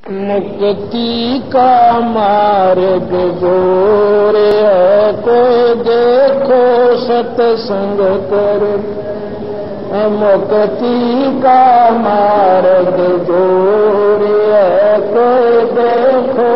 मुक्ति का मार्ग गोरे है, कोई देखो सत्संग कर। मुक्ति का मार्ग गोरे है, कोई देखो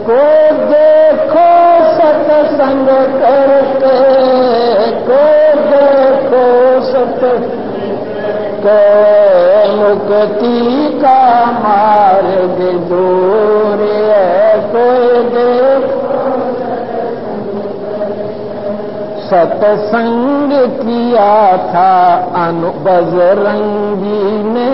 कोई देखो सत्संग करके, कोई देखो सत्संग। मुक्ति का मार्ग दूर है, कोई देखो। सत्संग किया था बजरंगी ने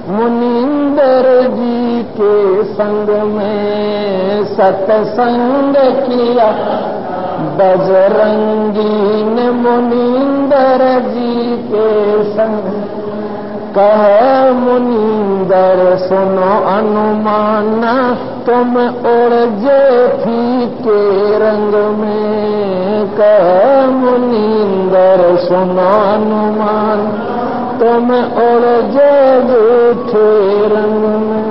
मुनिंदर जी के संग में। सत्संग किया बजरंगी ने मुनिंदर जी के संग। कहे मुनिंदर सुनो अनुमाना, तुम उड़जे फीके रंग में। कहे मुनिंदर सुनो अनुमान, तुम उड़जे झूठे रंग में।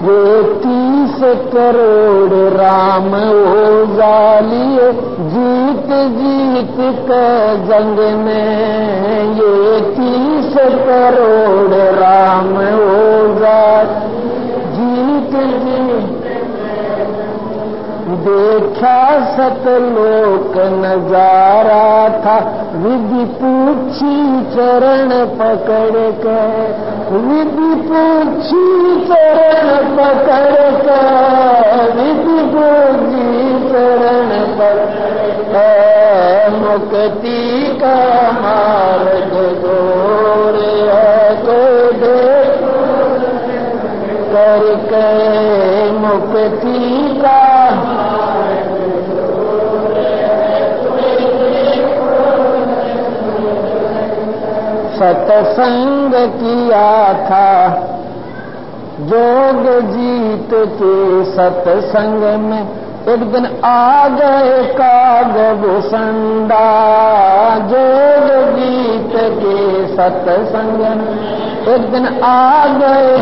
ये 30 करोड़ राम ओझालिए जीत जीत के जंग में। ये 30 करोड़ राम ओझाल जीत जीत। देखा सतलोक नजारा था, विधि पूछी चरण पकड़ के। विधि पूछी चरण पकड़ के, विधि पूछी चरण पकड़ के। मुक्ति का मार्ग गोरे है, कोई देखो करके। मुक्ति का सत्संग किया था जोग जीत के सत्संग में। एक दिन आ गए कागभूषणा, जोग जीत के सत्संग में। एक दिन आ गए।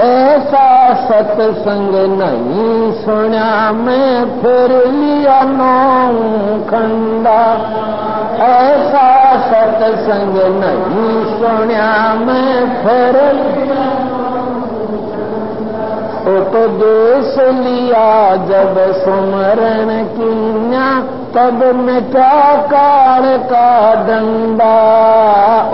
ऐसा सत्संग नहीं सुना मैं, फिर लिया 9 खंडा। ऐसा सत्संग नहीं सुना मैं, फिर उपदेश लिया जब सुमरण कीन्या, तब मिटा काल का डंडा।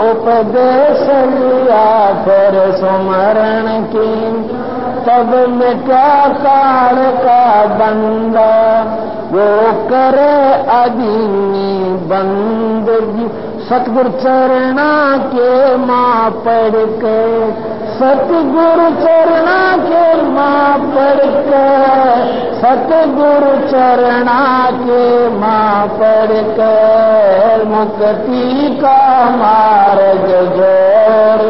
उपदेश लिया फिर सुमरण कीन्या, तब मिटा काल का डंडा। वो करे अधीनी बंदगी, सतगुरु चरणा के माँ पढ़ के। सतगुरु चरणा के माँ पढ़ के, सतगुरु चरणा के माँ पढ़ के। मुक्ति का मार्ग जोर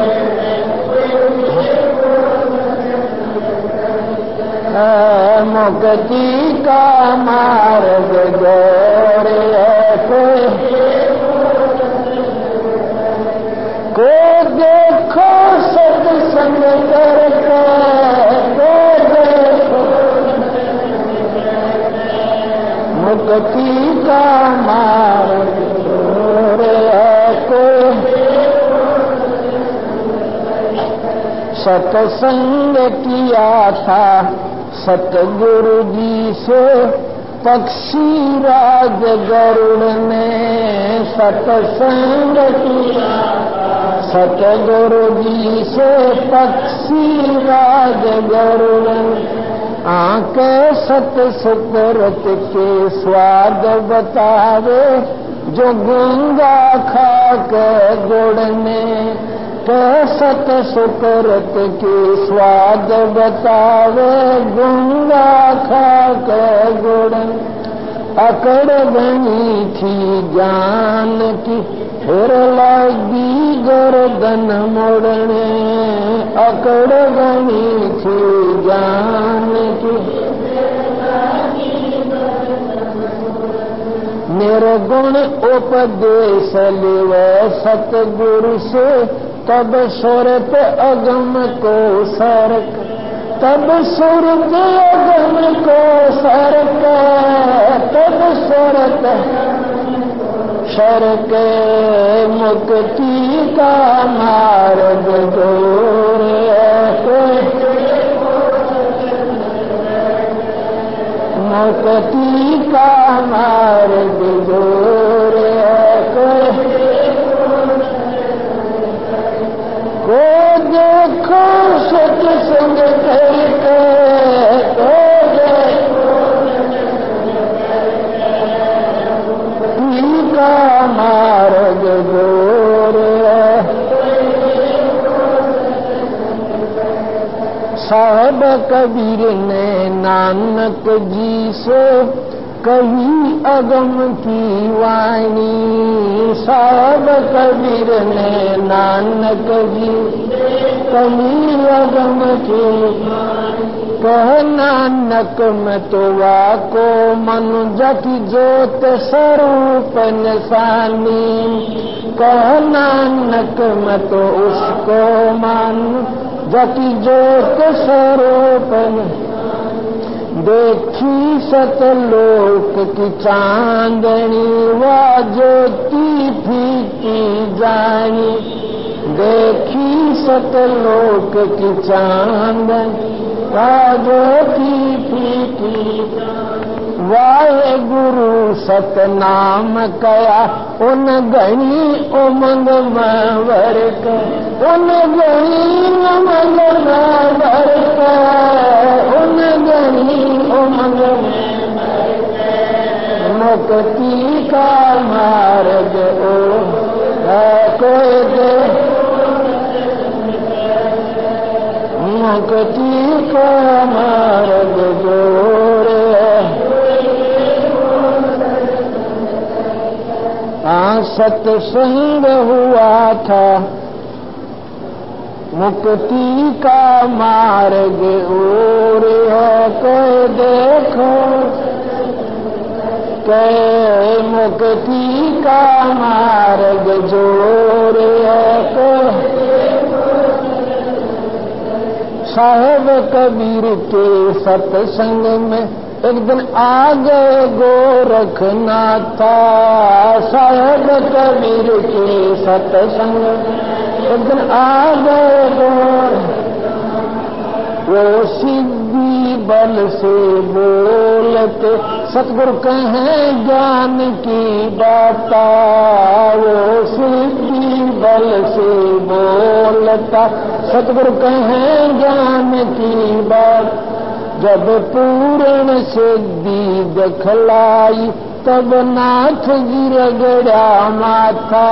मुक्ति का मार्ग जोर को देखो सत्संग करके। को देखो मुक्ति का मार्ग जोर को। सत्संग किया था सतगुरु जी से पक्षी राज गरुड़ ने। सत्संग किया सतगुरु जी से पक्षी राज गरुड़। आंके सत सुकृत के स्वाद बतावे, जो गंगा खा के गुड़ ने। सत सुकृत के स्वाद बतावे, गंगा खा के गुड़। अकड़ बनी थी जान की, फिर लगी गर्दन मोड़ने। अकड़ बनी थी जान की, निर्गुण उपदेश लिव सतगुरु से तब सुरत अगम को सरक, तब सुरत अगम को सरक, तब सुरत शरक मुक्ति का मार्ग दूर मुक्ति का मार्ग दूर को देखो सत्संग करके, को देखो मुक्ति का मार्ग दूर साहब कबीर ने नानक जी से कही अगम की वाणी, साहब कबीर ने नानक जी कही अगम की, कह नानक में तो वाको मनु जति जोत स्वरूप निशानी, कह नानक में तो उसको मन जति जोत स्वरूप देखी सतलोक की चांदनी, वा ज्योति फीकी जानी, देखी सतलोक की चांदनी वा ज्योति फीकी, वाहे गुरु सतनाम कया उन गणी उमंग वर्क, उन गणी उमंग वर्क, उन गणी उमंग मुक्ति का मार्ग ओ कोई दे, मुक्ति का मार्ग जोर सत्संग हुआ था मुक्ति का मार्ग और के देखो के मुक्ति का मार्ग जोर को साहेब कबीर के सत्संग में एक दिन आ गए गोरखनाथा, साहेब कबीर के सत्संग एक दिन आ गए वो सिद्धि बल से बोलते सतगुरु कहें ज्ञान की बाता, वो सिद्धि बल से बोलता सतगुरु कहें ज्ञान की बात, जब पूर्ण सिद्धि दिखलाई तब नाथ जी रगड़ा माथा,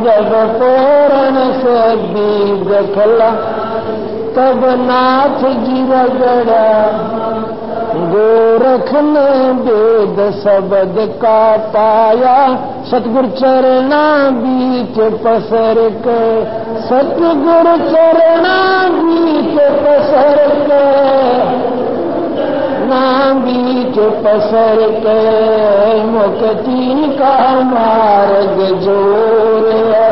जब पूर्ण सिद्धि दिखला तब नाथ जी रगड़ा, गोरख ने वेद शब्द का पाया सतगुरु चरना बीच पसर के, सतगुरु चरना बीच पसर के, ना बीच पसर के मुक्ति का मार्ग जोर है,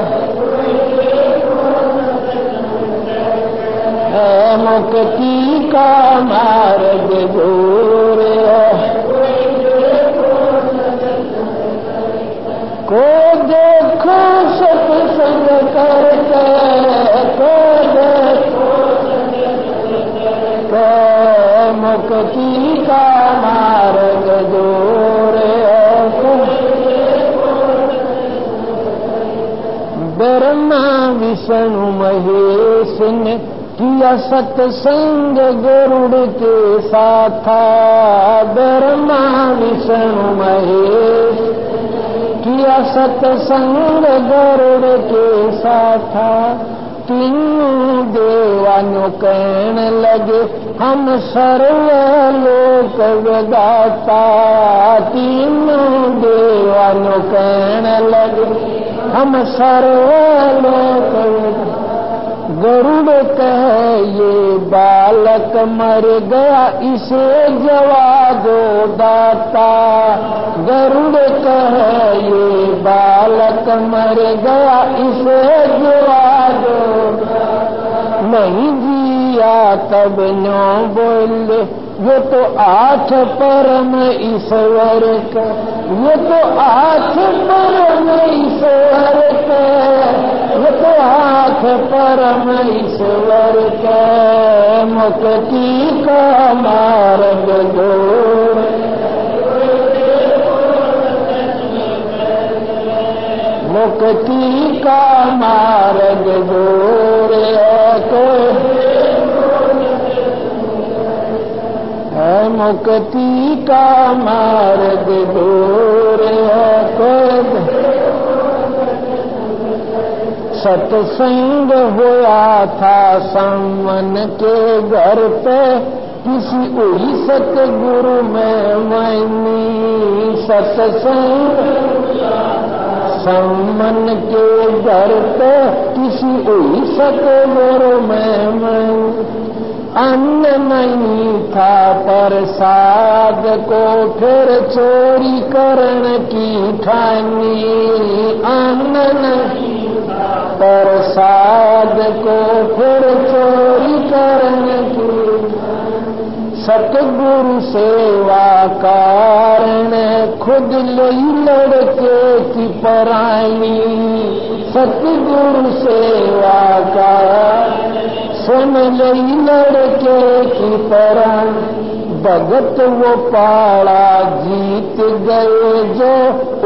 मुक्ति का मार्ग जोर को देखो सत्संग करके, को देखो मुक्ति का मार्ग दूर ब्रह्मा विष्णु महेश ने किया सत्संग गरुड़ के साथ, ब्रह्मा विष्णु महेश किया सत्संग गरुड़ के साथ, तीनों देवानों कहने लगे हम सर्वलोक विधाता, तीनों देवानों कहने लगे हम सर्वलोक विधाता, गरुड़ कहे ये बालक मर गया इसे जवाब दो दाता, गरुड़ कहे ये बालक मर गया इसे जवाब जो नहीं जिया तब नो बोले ये तो आठ परम ईश्वर का, ये तो आठ परम ईश्वर का, ये तो आठ परम ईश्वर का मुक्ति का मार्ग दो। मुक्ति का मार्ग जोरे है, मुक्ति का मार्ग जोरे सत्संग हुआ था संवन के घर पे, किसी उड़ी सतगुरु में मैनी सत्संग संवन के घर पे, किसी उड़ी सतगुरु में मैं अन्न नहीं था प्रसाद को फिर चोरी करने की ठानी, अन्न नहीं प्रसाद को फिर चोरी करने की, सतगुरु सेवा कारण खुद लई लड़के की पराई, सतगुरु सेवा का सुन लई लड़के की पराई, भगत वो पाड़ा जीत गए जो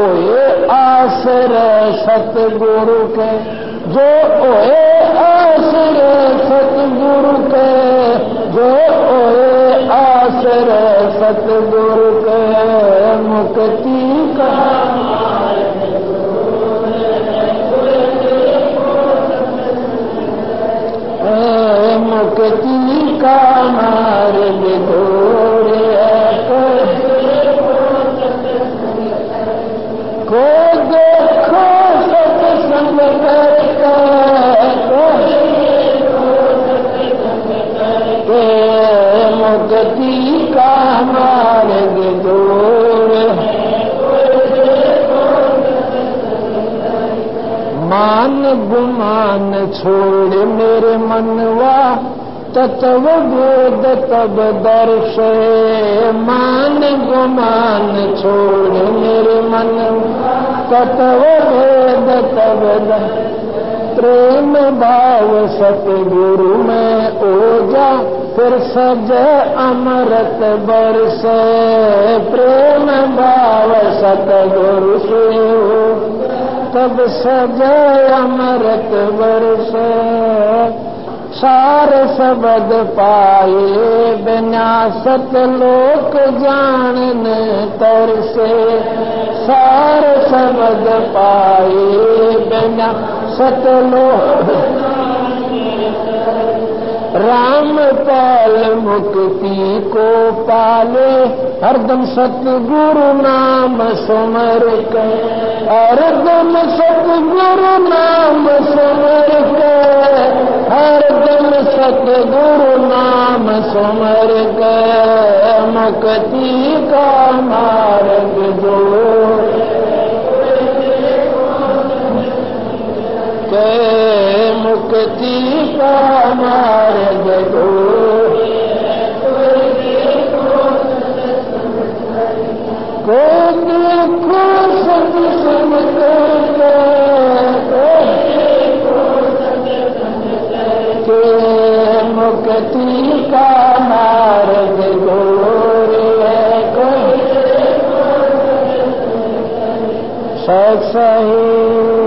ओए आश्रय सतगुरु के, जो ओए आश्रय सतगुरु के, जो ओए आश्रय सतगुरु के मुक्ति का मुक्ति का मार्ग गोरे को देखो सत्संग करके मुक्ति का मार्ग जोरे, मान गुमान छोड़ मेरे मनवा तत्व बोध तब दर्शे, मान गुमान छोड़ मेरे मनवा तत्व बोध तब प्रेम भाव सतगुरु में ओजा फिर सज अमृत बरसे, प्रेम भाव सतगुरु से हो तब सज अमृत बरसे, सार शब्द पाए बिना सतलोक जानने तरसे, सार शब्द पाए बिना सतलोक राम पाल मुक्ति को पाले, हरदम सतगुरु नाम सुमर के, हरदम सतगुरु नाम सुमर के, हरदम सतगुरु नाम सुमर के मुक्ति का मार्ग जो के मुक्ति का मार्ग जो को देखो सत्संग करके मुक्ति का मार्ग गोरे को सही